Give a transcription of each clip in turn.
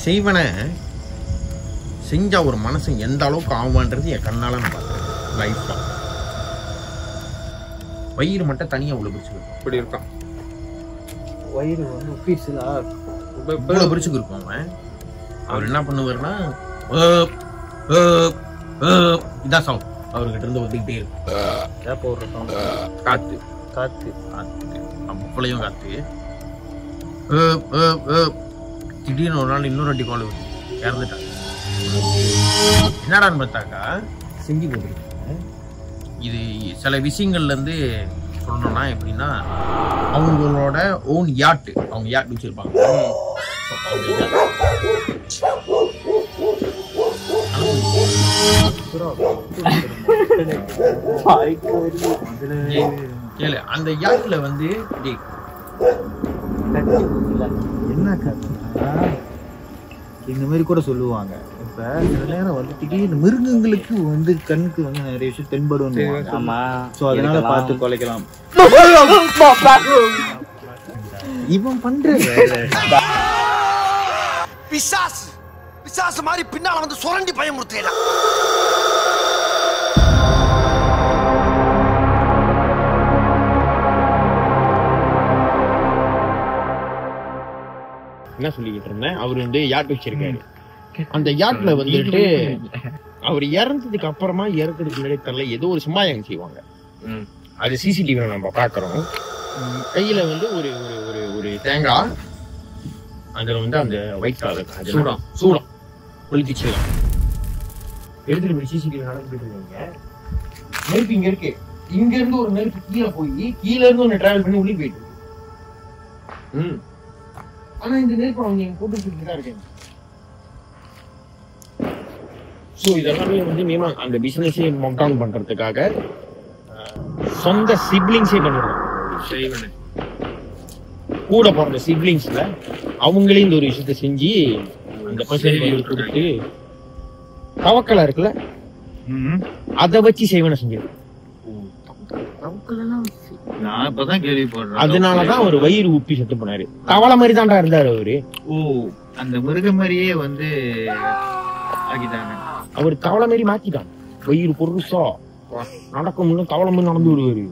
செய்வன செஞ்சா ஒரு மனசன் எந்த அளவுக்கு ஆகுமான்றது என் கண்ணால நான் பார்த்தேன் லைஃப்ல. வயிறு மட்டும் தனியா உள்ள பிடிச்சிருக்கு. இப்படி இருக்கான் வயிறு வந்து பீஸ்லா இவ்வளவு பிடிச்சுக்கு இருக்கும் அவன். அவர் என்ன பண்ணுவாருன்னா இதான் சவுண்ட் அவர்கிட்ட இருந்து வந்துகிட்டே இருக்கும். போடுற சவுண்ட் காத்து காத்து அவ்வளையும் காத்து. திடீர்னு ஒரு நாள் இன்னொரு வாட்டி கால் இறந்துட்டாங்க. என்னடான்னு பார்த்தாக்கா செஞ்சு போட்டுருக்காங்க. இது சில விஷயங்கள்ல இருந்து சொல்லணும்னா எப்படின்னா அவங்களோட ஓன் யாட்டு, அவங்க யாட் வச்சிருப்பாங்க. கேளு, அந்த யாட்ல வந்து என்ன கதைனா இந்த மாதிரி கூட சொல்லுவாங்க. இப்ப சில நேரம் வந்து திடீர்னு மிருகங்களுக்கு வந்து கண்ணுக்கு வந்து நிறைய விஷயம் தென்படும். ஆமா, சோ அதனால பார்த்து கொலைக்கலாம். இவன் பண்ற பிசாசு பிசாசு மாதிரி பின்னால வந்து சுரண்டி பயமுறுத்தலாம். என்ன சொல்லிக்கிட்டு இருந்தேன், அவர் வந்து யாட் வச்சிருக்காரு. அந்த யாட்ல வந்துட்டு அவர் இறந்ததுக்கு அப்புறமா இறக்குறதுக்கு முன்னாடி தெரியல ஏதோ ஒரு சும்மாயம் செய்வாங்க. அது சிசிடிவில நம்ம பாக்குறோம். கையில வந்து ஒரு ஒரு ஒரு தேங்காய், அதுல வந்து அந்த ஒயிட் கலர் சூடம் ஒளிச்சு எடுத்துட்டு போய் சிசிடிவி நடந்துட்டு இருக்காங்க. நெருப்பு இங்க இருக்கு, இங்க இருந்து ஒரு நெருப்பு கீழே போய் கீழே இருந்து ஒன்னு டிராவல் பண்ணி உள்ளே போயிட்டு. ஆனா இந்த நெருப்பு அவங்க எங்க போட்டு தான் இருக்காங்க. சோ இதெல்லாமே வந்து மீமா அந்த பிசினஸே மொக்டவுன் பண்றதுக்காக சொந்த சிப்லிங்ஸே பண்ணிடுறாங்க. கூட பிறந்த சிப்லிங்ஸ்ல அவங்களே இந்த ஒரு விஷயத்த செஞ்சு அந்த பர்சன்டேஜ் கொடுத்து தவக்கலா இருக்குல்ல அதை வச்சு செய்வன செஞ்சிருக்கேன். நான் இப்பதான் கேள்விப்படுறேன். அதனாலதான் அவர் வயிறு உப்பி செத்து போனாரு. தவளை மாதிரி தான்டா இருந்தாரு அவரு. ஓ, அந்த மிருக மாதிரியே வந்து ஆகிட்டாங்க. அவர் தவளை மாதிரி மாத்திட்டாங்க. வயிறு பொருசா நடக்க முடியும், தவளை மாதிரி நடந்து விடுவாரு.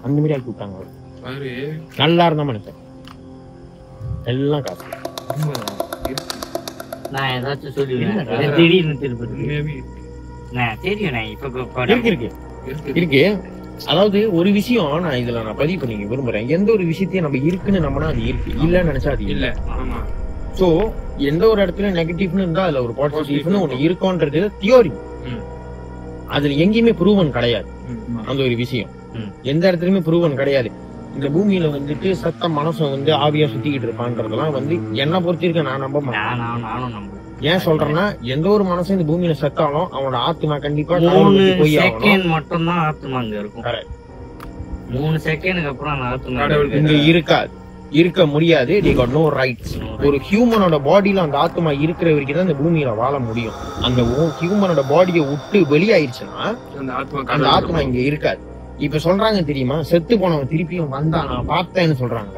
அந்த மாதிரி ஆக்கி விட்டாங்க அவரு. நல்லா இருந்தா மனுஷன் எல்லாம் காசு. நான் ஏதாச்சும் சொல்லுவேன் திடீர்னு திருப்பி இருக்கு இருக்கு. அதாவது ஒரு விஷயம் நான் இதுல நான் பதிவு பண்ணிக்க விரும்புறேன். எந்த ஒரு விஷயத்தையும் நம்ம இருக்குன்னு நம்மனா அது இருக்கு, இல்லன்னு நினைச்சா அது இல்ல. சோ எந்த ஒரு இடத்துல நெகட்டிவ்னு இருந்தா அதுல ஒரு பாசிட்டிவ்னு ஒண்ணு இருக்கும்ன்றது தியோரி. அதுல எங்கேயுமே ப்ரூவன் கிடையாது. அந்த ஒரு விஷயம் எந்த இடத்துலயுமே ப்ரூவன் கிடையாது. இந்த பூமியில வந்துட்டு சத்த மனசம் வந்து ஆவியா சுத்திக்கிட்டு இருப்பான்றதெல்லாம் வந்து என்ன பொறுத்திருக்க நான் நம்ப மாட்டேன். ஏன் சொல்றேன்னா எந்த ஒரு மனசும் இந்த பூமியில செத்தாலும் அவனோட ஆத்மா கண்டிப்பா 3 செகண்ட் மட்டும் தான் ஆத்மா அங்க இருக்கும். 3 செகண்டுக்கு அப்புறம் ஆத்மா இங்க இருக்காது, இருக்க முடியாது. they got no rights. ஒரு ஹியூமனோட பாடியில அந்த ஆத்மா இருக்கிற வரைக்கும் தான் இந்த பூமியில வாழ முடியும். அந்த ஹியூமனோட பாடியை விட்டு வெளியாயிருச்சுன்னா அந்த ஆத்மா இங்க இருக்காது. இப்ப சொல்றாங்க தெரியுமா, செத்து போனவன் திருப்பியும் வந்தா நான் பார்த்தேன்னு சொல்றாங்க.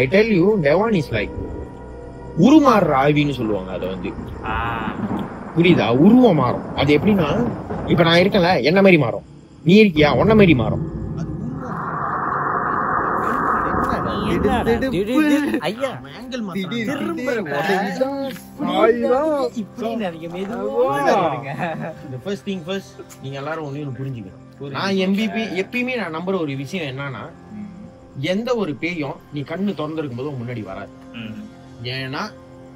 ஐ டெல் யூ, டெவான் இஸ் லைக் உருமாறுற ஆவின்னு சொல்லுவாங்க. அதை வந்து புரியுதா, உருவம் மாறும். அது எப்படின்னா இப்ப நான் இருக்கல என்ன மாதிரி மாறும், நீ இருக்கியா ஒன்ன மாதிரி மாறும். நீங்க எல்லாரும் ஒண்ணு புரிஞ்சுக்கணும். நான் எம்பிபி எப்பயுமே நான் நம்புற ஒரு விஷயம் என்னன்னா, எந்த ஒரு பேயும் நீ கண்ணு திறந்திருக்கும் போது முன்னாடி வராது. ஏன்னா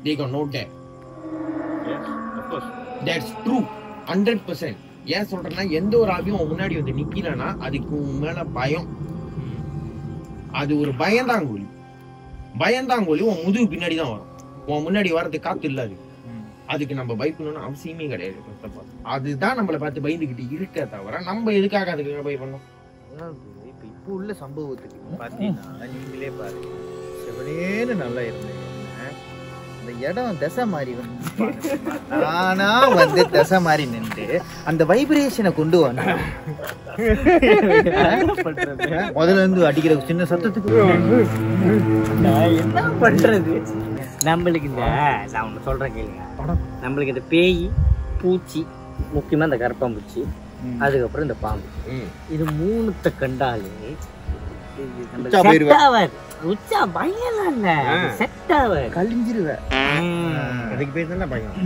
they got no death. That's true 100%. ஏன் சொல்றேன்னா எந்த ஒரு ஆவியும் முன்னாடி வந்து நிக்கலன்னா அதுக்கு மேல பயம். அது ஒரு பயந்தாங்கோலி. பயந்தாங்கோலி உன் முதுகு பின்னாடி தான் வரும், உன் முன்னாடி வர்றதுக்கு காத்து இல்லாது. அதுக்கு நம்ம பயப்படணும்னு அவசியமே கிடையாது. அதுதான் நம்மளை பார்த்து பயந்துகிட்டு இருக்க தவிர நம்ம எதுக்காக அதுக்கு பயப்படணும்? இப்ப உள்ள சம்பவத்துக்கு பாத்தீங்கன்னா நீங்களே பாருங்க, செவனேன்னு நல்லா இருந்தீங்க. அந்த இடம் தசை மாதிரி வந்து நானா வந்து தசை மாதிரி நின்று அந்த வைப்ரேஷனை கொண்டு வந்த முதல்ல இருந்து அடிக்கிற சின்ன சத்தத்துக்கு நான் என்ன பண்றது? நம்மளுக்கு இந்த நான் ஒன்று சொல்கிறேன் கேளுங்க. நம்மளுக்கு இந்த பேய், பூச்சி, முக்கியமாக இந்த கரப்பாம்பூச்சி, அதுக்கப்புறம் இந்த பாம்பு, இது 3 கண்டாலே உச்சா பயம்லாம் இல்ல, செட் ஆவாது, கழிஞ்சிருவேன். அதுக்கு பேர் தானே பயம்.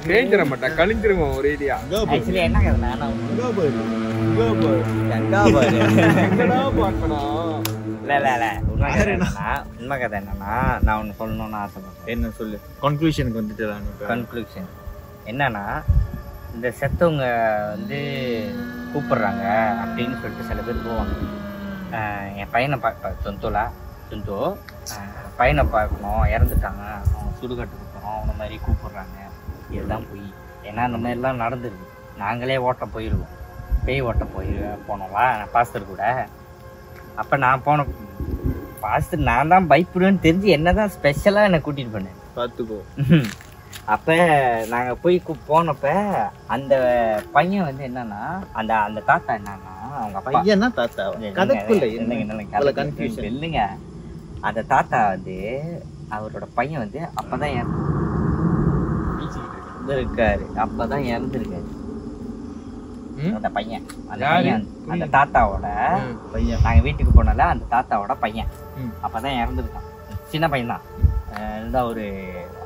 பேஞ்சிட மாட்டா, கழிஞ்சிருவோம் ஒரே ஐடியா. ஆக்சுவலி என்ன கதை, உண்மை கதை என்னன்னா, நான் ஒண்ணு சொல்லணும்னு ஆசைப்படுறேன். என்ன சொல்லு? கன்க்ளூஷனுக்கு வந்துட்டு கன்க்ளூஷன் என்னன்னா, இந்த செத்தவங்க வந்து கூப்பிடுறாங்க அப்படின்னு சொல்லிட்டு சில பேர் போவாங்க. என் பையனை துந்தோ பையனை பார்க்கணும், இறந்துட்டாங்க, அவங்க சுடுகாட்டுக்கு போகிறோம், அவனை மாதிரி கூப்பிடுறாங்க. இதுதான் போய். ஏன்னா அந்த மாதிரிலாம் நடந்துருக்கு. நாங்களே ஓட்ட போயிடுவோம், பேய் ஓட்ட போனோம்வா பாஸ்டர் கூட. அப்போ நான் போன பாஸ்டர் நான் தான் பயப்படுவேன்னு தெரிஞ்சு என்ன தான் ஸ்பெஷலாக என்னை கூட்டிகிட்டு போனேன் பார்த்துக்கோ. அப்போ நாங்கள் போய் போனப்ப அந்த பையன் வந்து என்னன்னா, அந்த அந்த தாத்தா என்னன்னா, அவங்க பையனா தாத்தா இல்லைங்க, அந்த தாத்தா வந்து அவரோட பையன் வந்து அப்பதான் இருக்காரு, அப்பதான் இறந்துருக்காரு அந்த பையன். அந்த தாத்தாவோட பையன், நாங்க வீட்டுக்கு போனால அந்த தாத்தாவோட பையன் அப்பதான் இறந்துருக்கான். சின்ன பையன் தான், ஒரு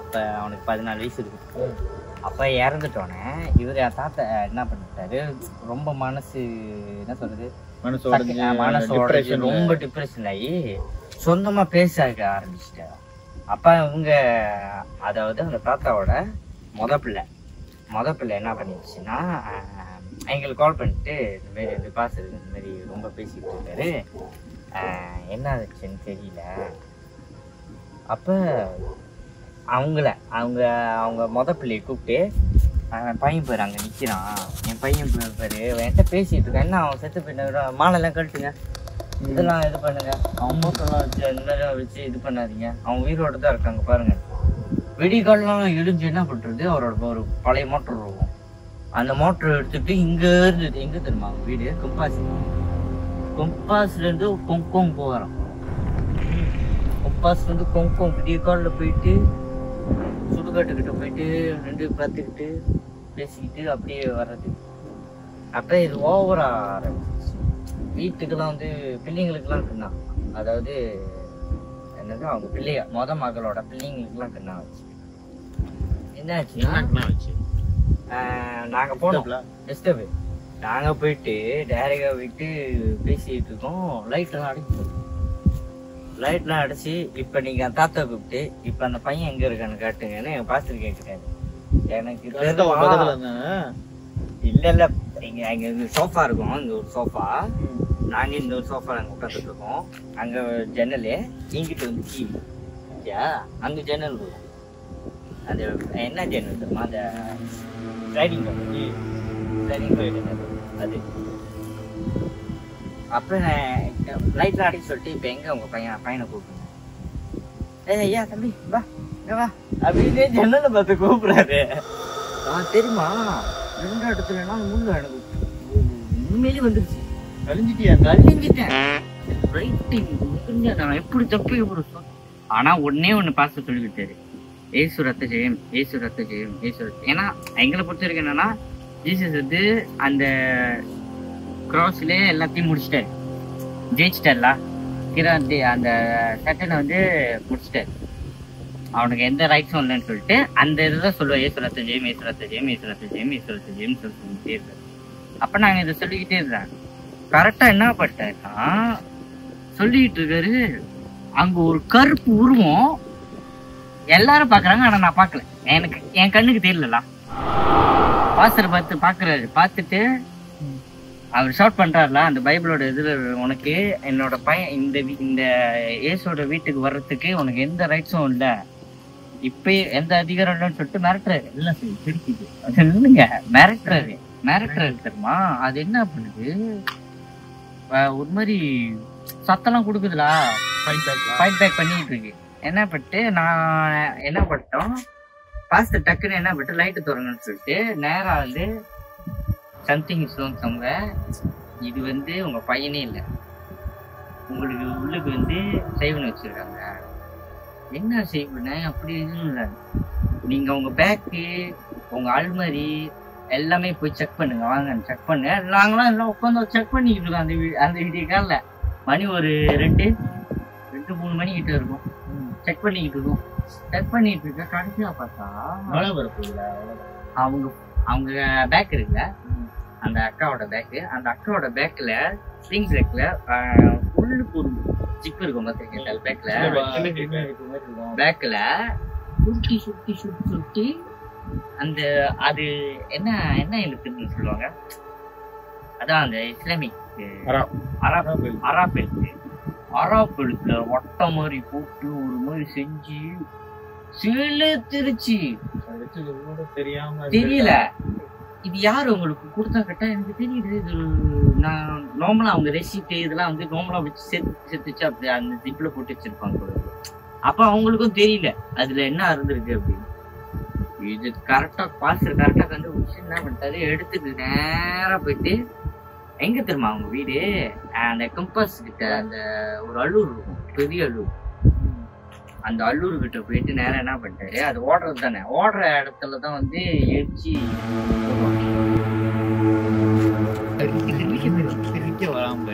அப்ப அவனுக்கு 14 வயசு இருக்கு. அப்ப இறந்துட்டோன்னே இவர் என் தாத்தா என்ன பண்ணிட்டாரு, ரொம்ப மனசு என்ன சொல்றது, மனசோட ரொம்ப டிப்ரெஷன் ஆகி சொந்தமா பேச ஆரம்பிச்சிட்டாரு. அப்ப இவங்க அதாவது அந்த தாத்தாவோட மொத பிள்ளை என்ன பண்ணிடுச்சுன்னா, எங்களுக்கு கால் பண்ணிட்டு இந்த மாதிரி இது பாசு இந்த மாதிரி ரொம்ப பேசிட்டு இருக்காரு, என்ன ஆச்சுன்னு தெரியல. அப்ப அவங்க மொத பிள்ளையை கூப்பிட்டு, பையன் பேர் அங்கே நிற்கிறான், என் பையன் பேர் என்கிட்ட பேசிட்டு இருக்கேன், என்ன அவன் செத்து போயிட்டு மாலைலாம் கழட்டுங்க, இதெல்லாம் இது பண்ணுங்க, அவன் மூட்டெல்லாம் வச்சு அந்த மாதிரிலாம் வச்சு இது பண்ணாதீங்க, அவன் உயிரோட தான் இருக்காங்க பாருங்க. வெடிகால்லாம் இடிஞ்சு என்ன பண்றது, அவரோட ஒரு பழைய மோட்டர் இருக்கும், அந்த மோட்டர் எடுத்துட்டு இங்க இருந்து எங்க தெரியுமா வீடு, கொம்பாஸ்ல இருந்து கொங்கோங் போகிறோம். கொம்பாஸ்ல இருந்து கொங்கோங் விடிய காலில் போயிட்டு சுடுகாட்டுக்கிட்ட போயிட்டு நின்று பார்த்துக்கிட்டு பேசிக்கிட்டு அப்படியே வர்றது. அப்போ இது ஓவரா ஆரம்பிச்சு வீட்டுக்கெல்லாம் வந்து பிள்ளைங்களுக்கெல்லாம் தின்னா, அதாவது என்னது அவங்க பிள்ளைய மகளோட பிள்ளைங்களுக்கெல்லாம் தின்னா வச்சு என்ன ஆச்சு, நாங்க போனோம் டிஸ்டர்பு, நாங்க போயிட்டு டைரக்டா போயிட்டு பேசிட்டு இருக்கோம். லைட்லாம் அடிச்சு இப்ப நீங்க தாத்தா கூப்பிட்டு இப்ப அந்த பையன் எங்க இருக்கான்னு காட்டுங்கன்னு என் பாஸ்டர் கேட்கிறாரு. எனக்கு இல்ல இங்க அங்க சோஃபா இருக்கும், இங்க ஒரு சோஃபா, நாங்க இந்த ஒரு சோஃபா நாங்க உட்காந்துட்டு இருக்கோம். அங்க ஜன்னலு, இங்கிட்ட வந்து டிவி, அங்க ஜன்னல் இருக்கும். அது என்ன ஜன்னல் தெரியுமா, அந்த ரைடிங் அது. அப்ப லைட்லாம் அடிக்க சொல்லிட்டு இப்ப எங்க உங்க பையனை கூப்பிடுங்க, ஐயா தம்பி வா வா அப்படின்னு ஜன்னலை பார்த்து கூப்பிடுறாரு. தெரியுமா 2 இடத்துலனா முன்ன எனக்கு உண்மையிலே வந்துருச்சு, கழிஞ்சிட்டேன். நான் எப்படி தப்பு எப்படி. ஆனா ஒண்ணு பாச சொல்லிவிட்டாரு, ஏசு ரத்த ஜெயம், ஏசு ரத்த ஜெயம், ஏசு ரத்த. ஏன்னா எங்களை பொறுத்த வரைக்கும் என்னன்னா, ஜீசஸ் வந்து அந்த கிராஸ்ல எல்லாத்தையும் முடிச்சிட்டாரு, ஜெயிச்சிட்டார்ல, அந்த சட்டனை வந்து முடிச்சிட்டாரு, அவனுக்கு எந்த ரைட்ஸும் இல்லைன்னு சொல்லிட்டு அந்த இதுதான் சொல்லுவார், ஏசு ரத்த ஜெயம், ஏசு ரத்த ஜெயம், ஏசு ரத்த ஜெயம், ஏசு ரத்த ஜெயம் சொல்லிட்டே இருக்காரு. அப்ப நாங்க இதை சொல்லிக்கிட்டே இருந்தேன். கரெக்டா என்ன பண்ணிட்டேன்னா சொல்லிட்டு இருக்காரு, அங்க ஒரு கருப்பு உருவம் எல்லாரும் பாக்குறாங்க, ஆனா நான் பாக்கல, எனக்கு என் கண்ணுக்கு தெரியல. பாஸ்டர் பாக்குறாரு, பார்த்துட்டு அவர் ஷார்ட் பண்றாருல அந்த பைபிளோட இதுல, உனக்கு என்னோட பையன் இந்த இயேசுவோட வீட்டுக்கு வர்றதுக்கு உனக்கு எந்த ரைட்ஸும் இல்ல, இப்ப எந்த அதிகாரம் இல்லைன்னு சொல்லிட்டு மிரட்டுறாரு. இல்ல திருப்பிது அது இல்லைங்க, மிரட்டுறாரு தெரியுமா. அது என்ன பண்ணுது, ஒரு மாதிரி சத்தெல்லாம் கொடுக்குதுல, ஃபைட் பேக் பண்ணிட்டு இருக்கு. என்ன பண்ணிட்டு நான் என்ன பண்ணிட்டோம், பாஸ்டர் டக்குன்னு என்ன பண்ணிட்டு லைட்டு திறங்கன்னு சொல்லிட்டு நேரா வந்து சம்திங் சொல்லுவாங்க, இது வந்து உங்க பையனே இல்லை, உங்களுக்கு உள்ளுக்கு வந்து செய்வனை வச்சிருக்காங்க, என்ன செய்வேன் அப்படி எதுவும் இல்லை. நீங்க உங்க பேக்கு உங்க அல்மாரி எல்லாமே போய் செக் பண்ணுங்க, வாங்க செக் பண்ணுங்க. நாங்களாம் எல்லாம் உட்காந்து செக் பண்ணிக்கிட்டு இருக்கோம். அந்த வீடியோ காலில் மணி ஒரு 2-3 மணி கிட்ட இருக்கும். செக் பண்ணிக்கிட்டு இருக்கோம். செக் பண்ணிட்டு இருக்க கடைசியா பார்த்தா அவங்க பேக் இருக்குல்ல, அந்த அக்காவோட பேக்கு, அந்த அக்காவோட பேக்ல ஸ்ப்ரிங் பிரேக்ல உள்ளுக்கு ஒரு ஜிப் இருக்கும் பாத்தீங்க. பேக்ல சுட்டி சுட்டி சுட்டி சுட்டி அந்த அது என்ன எழுத்துன்னு சொல்லுவாங்க, அதான் அந்த இஸ்லாமிக் அராப் எழுத்துல ஒட்ட மாதிரி போட்டு ஒரு மாதிரி செஞ்சு திருச்சி தெரியல. இது யாரு உங்களுக்கு கொடுத்தா கேட்டா எனக்கு தெரியுது. இது நான் நார்மலா அவங்க ரெசிப்ட் இதெல்லாம் வந்து நார்மலா வச்சு சேர்த்து அப்படி அந்த ஜிப்ல போட்டு வச்சிருப்பாங்க. அப்ப அவங்களுக்கும் தெரியல அதுல என்ன இருந்திருக்கு அப்படின்னு. இது கரெக்டா கரெக்டா கண்டுபிடிச்சு என்ன பண்ணிட்டாரு, எடுத்துட்டு நேரா போயிட்டு எங்க தெரியுமா அவங்க வீடு, அந்த கம்பஸ் கிட்ட அந்த ஒரு அல்லூர் இருக்கும், பெரிய அல்லூர். அந்த அல்லூர் கிட்ட போயிட்டு நேரம் என்ன பண்ணிட்டாரு, அது ஓடுறது தானே, ஓடுற இடத்துலதான் வந்து எரிச்சு வராம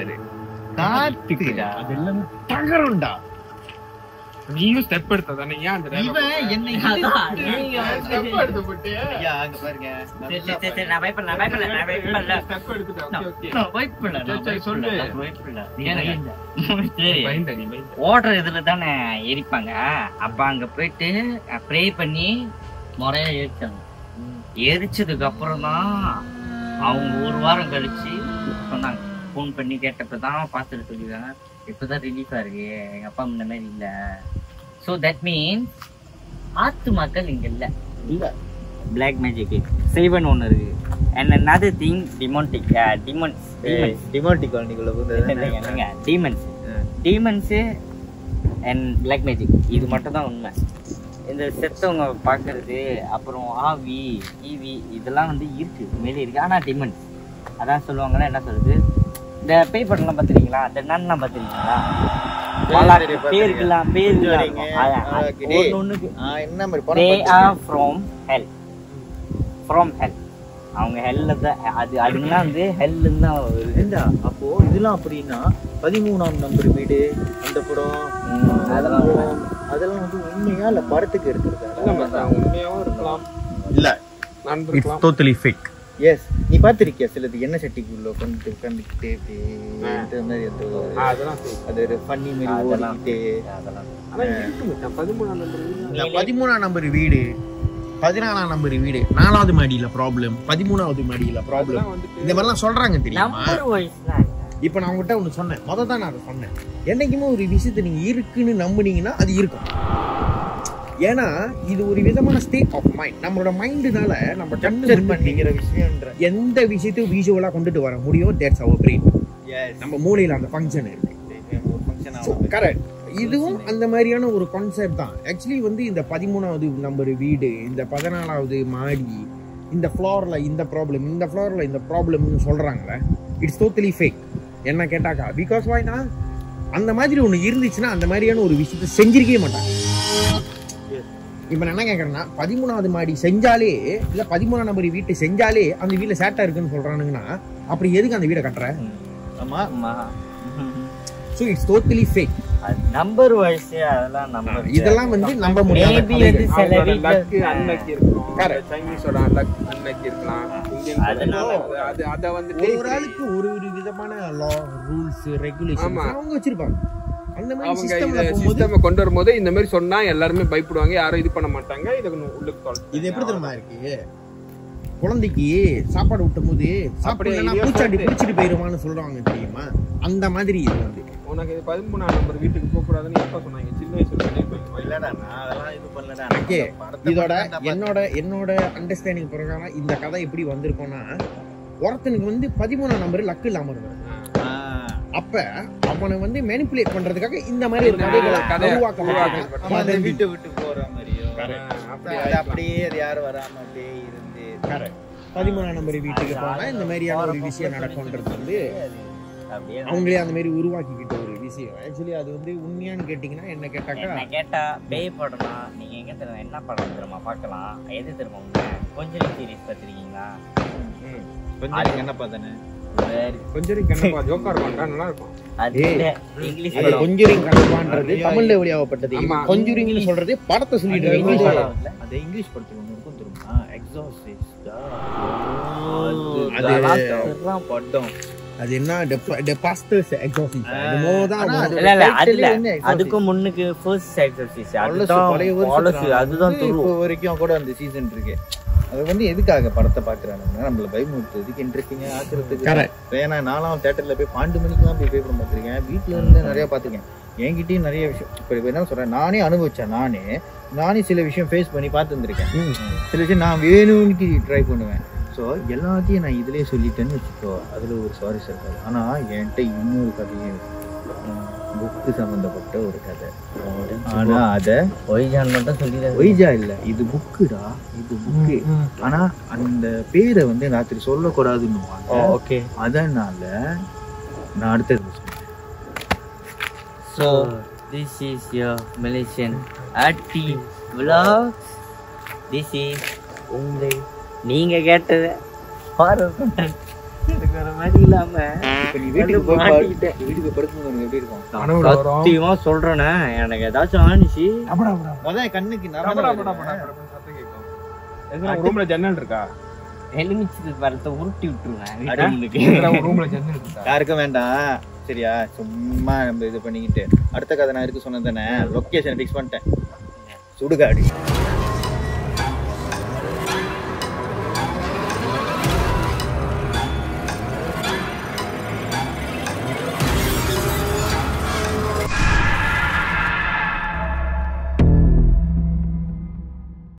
நீயும் ஸ்டெப் எடுத்த தானே, ஏன் அந்த ஓடுற இதுல தானே எரிப்பாங்க. அப்ப அங்க போயிட்டு ப்ரே பண்ணி முறையா எரிச்சாங்க. எரிச்சதுக்கு அப்புறம் தான் அவங்க ஒரு வாரம் கழிச்சு சொன்னாங்க, போன் பண்ணி கேட்டப்பதான் பார்த்துட்டு சொல்லிருக்காங்க, இப்பதான் ரிலீஃபா இருக்கு, எங்க அப்பா இந்த மாதிரி இல்ல. சோ தட் மீன்ஸ் ஆத்துமாக்கள் இங்க இல்ல. பிளாக் மேஜிக் செய்வன் ஒண்ணு இருக்கு. and another thing demons and black magic இது மட்டும் தான் உண்மை. இந்த செத்தவங்க பாக்குறது அப்புறம் ஆவி ஈவி இதெல்லாம் வந்து இருக்கு, மேலே இருக்கு. ஆனா டிமன்ஸ் அதான் சொல்லுவாங்கன்னா என்ன சொல்றது, இந்த பேப்பர் எல்லாம் பாத்துறீங்களா, அந்த நன்லாம் பாத்துறீங்களா, பேருக்குலாம் அவங்க ஹெல்ல தான், அதுலாம் வந்து ஹெல்ல தான் வருது. அப்போ இதெல்லாம் அப்படின்னா 13ஆம் நம்பர் வீடு அந்த படம் அதெல்லாம் வந்து உண்மையா இல்ல படத்துக்கு எடுத்துருக்காங்க? உண்மையாவும் இருக்கலாம், இல்ல இட்ஸ் டோட்டலி ஃபேக். எஸ், நீ பாத்திருக்கியா சிலது என்ன சட்டிக்குள்ள உட்காந்துக்கிட்டு அது ஒரு ஃபன்னி மாதிரி ஓடிக்கிட்டு. 13ஆம் நம்பர் வீடு, 14ஆம் நம்பர் வீடு, 4வது மாடியில ப்ராப்ளம், 13வது மாடியில ப்ராப்ளம், இந்த மாதிரிலாம் சொல்றாங்க தெரியுமா? இப்ப நான் உங்ககிட்ட ஒண்ணு சொன்னேன், தான் நான் அதை சொன்னேன், என்னைக்குமே ஒரு விஷயத்தை நீங்க இருக்குன்னு நம்புனீங்கன்னா அது இருக்கும். ஏன்னா இது ஒரு விதமான ஸ்டேட் ஆஃப் மைண்ட். நம்மளோட மைண்டுனால நம்ம கன்சிடர் பண்ணிக்கிற விஷயம்ன்ற எந்த விஷயத்தையும் விஷுவலா கொண்டுட்டு வர முடியும். That's our brain. நம்ம மூளையில அந்த ஃபங்க்ஷன் இருக்கு. கரெக்ட். இதுவும் அந்த மாதிரியான ஒரு கான்செப்ட் தான். ஆக்சுவலி வந்து இந்த 13வது நம்பர் வீடு, இந்த 14வது மாடி, இந்த ஃப்ளோர்ல இந்த ப்ராப்ளம், இந்த ஃப்ளோர்ல இந்த ப்ராப்ளம்னு சொல்றாங்களே, இட்ஸ் டோட்டலி ஃபேக். என்ன கேட்டாக்கா, பிகாஸ் வாய்னா அந்த மாதிரி ஒண்ணு இருந்துச்சுன்னா அந்த மாதிரியான ஒரு விஷயத்தை செஞ்சிருக்கவே மாட்டாங்க. இப்ப நான் என்ன கேட்கறேன்னா, 13வது மாடி செஞ்சாலே இல்ல 13ஆம் நம்பர் வீட்டை செஞ்சாலே அந்த வீட்டுல சேட்டா இருக்குன்னு சொல்றானுங்கன்னா, அப்படி எதுக்கு அந்த வீடை கட்டுற? So it's totally fake. Number wise அதெல்லாம் நம்பர் இதெல்லாம் வந்து நம்ப முடியாது. லக் அன்லக்கி இருக்கும், சைனீஸோட லக் அன்லக்கி இருக்கலாம். அத வந்து ஒரு ஆளுக்கு ஒரு ஒரு விதமான லா ரூல்ஸ் ரெகுலேஷன் அவங்க வச்சிருப்பாங்க. அந்த மாதிரி சிஸ்டம் கொண்டு வரும்போது இந்த மாதிரி சொன்னா எல்லாருமே பயப்படுவாங்க, யாரும் இது பண்ண மாட்டாங்க. இது உள்ளுக்கு இது எப்படி தெரியுமா இருக்கு, குழந்தைக்கு சாப்பாடு ஊட்டும் போது சாப்பாடு பூச்சாண்டி பிடிச்சிட்டு போயிருவான்னு சொல்றாங்க தெரியுமா? அந்த மாதிரி இது வந்து உனக்கு 13ஆம் நம்பர் வீட்டுக்கு போக கூடாதுன்னு எப்ப சொன்னாங்க? சின்ன வயசுல இல்லடா, நான் அதெல்லாம் இது பண்ணலடா. ஓகே, இதோட என்னோட அண்டர்ஸ்டாண்டிங் பிரகாரம் இந்த கதை எப்படி வந்திருக்கோம்னா, ஒருத்தனுக்கு வந்து 13ஆம் நம்பர் லக்கு இல்லாம இருக்கும். அப்ப அவனை வந்து மேனிபுலேட் பண்றதுக்காக இந்த மாதிரி ஒரு கதை உருவாக்க வீட்டை விட்டு போற மாதிரியோ அப்படியே அது யாரும் வராம அப்படியே இருந்து 13ஆம் நம்பர் வீட்டுக்கு போனா இந்த மாதிரியான ஒரு விஷயம் நடக்கும்ன்றது வந்து அவங்களே அந்த மாதிரி உருவாக்கிக்கிட்ட ஒரு விஷயம். ஆக்சுவலி அது வந்து உண்மையான்னு கேட்டிங்கன்னா என்ன கேட்டாக்கா என்ன கேட்டா பேய் படம்னா நீங்க எங்க தெரியுமா என்ன படம் தெரியுமா பார்க்கலாம்? எது தெரியுமா உங்க கொஞ்சம் சீரிஸ் பார்த்திருக்கீங்களா? கொஞ்சம் என்ன பார்த்தானே கொஞ்சம் கண்ணப்பா ஜோக்கர் பண்றா நல்லா இருக்கும். அது இங்கிலீஷ் அது படம். கொஞ்சரிங் கணப்பான்றது தமிழ்ல வெளியாகப்பட்டது. ஆமா. கொஞ்சரிங்னு சொல்றது படத்தை சொல்லிட்டு அது இங்கிலீஷ் படம் படம். இல்ல? அது இங்கிலீஷ் படத்துல ஒண்ணு இருக்கும் தெரியுமா? எக்ஸார்சிஸ்டா அதெல்லாம் படம். அது என்ன the pastors exorcism. அது மோதான் ஆனா அது இல்ல இல்ல அது இல்ல என்ன exorcist? அதுக்கும் முன்னுக்கு ஃபர்ஸ்ட் எக்ஸர்சைஸ் பழசு, பழைய வருஷத்துல அதுதான் இப்போ துரு. வரைக்கும் கூட அந்த சீசன் இருக்கு. அது வந்து எதுக்காக படத்தை பாக்குறானுங்க? நம்மள பயமுறுத்துறதுக்கு, இன்ட்ரெஸ்டிங்கா ஆக்குறதுக்கு. Correct. ஏன்னா நானும் தியேட்டர்ல போய் 12 மணிக்கெல்லாம் போய் படம் பார்த்திருக்கேன். வீட்டுல இருந்து நிறைய பார்த்திருக்கேன். என்கிட்டயும் நிறைய விஷயம் இப்ப என்ன சொல்றேன், நானே அனுபவிச்சேன். நானே சில விஷயம் ஃபேஸ் பண்ணி பார்த்துருக்கேன். சில விஷயம் நான் வேணும்னு ட்ரை பண்ணுவேன். ஸோ எல்லாத்தையும் நான் இதுலயே சொல்லிட்டேன்னு வச்சுக்கோ, அதுல ஒரு சுவாரஸ்யம் இருக்காது. ஆனா என்கிட்ட இன்னொரு கதையும் புக்கு சம்பந்தப்பட்ட ஒரு கதை. ஆனா அத ஒய்ஜான் மட்டும் சொல்லிடுறேன். ஒய்ஜா இல்ல, இது புக்குடா, இது புக்கு. ஆனா அந்த பேரை வந்து ராத்திரி சொல்லக்கூடாதுன்னு. ஓகே. அதனால நான் அடுத்தது சொல்றேன். So this is your Malaysian Ati Vlogs. This is உங்கள் நீங்க கேட்டது horror content. எனக்கு ஒரு மாதிரி இல்லாம இப்ப நீ வீட்டுக்கு போய் மாட்டிக்கிட்டேன். வீட்டுக்கு படுக்கும்போது எப்படி இருக்கும்? கனவுல வரும். சத்தியமா சொல்றேனே எனக்கு ஏதாச்சும் ஆனிச்சு அதான் கண்ணுக்கு சத்தம் கேட்கும். ரூம்ல ஜன்னல் இருக்கா? எலுமிச்சு பழத்தை உருட்டி விட்டுருவேன். ரூம்ல ஜன்னல் இருக்கா? யாருக்கும் வேண்டாம் சரியா? சும்மா நம்ம இது பண்ணிக்கிட்டு அடுத்த கதை நான் இருக்கு சொன்னது தானே. லொக்கேஷன் ஃபிக்ஸ் பண்ணிட்டேன், சுடுகாடு.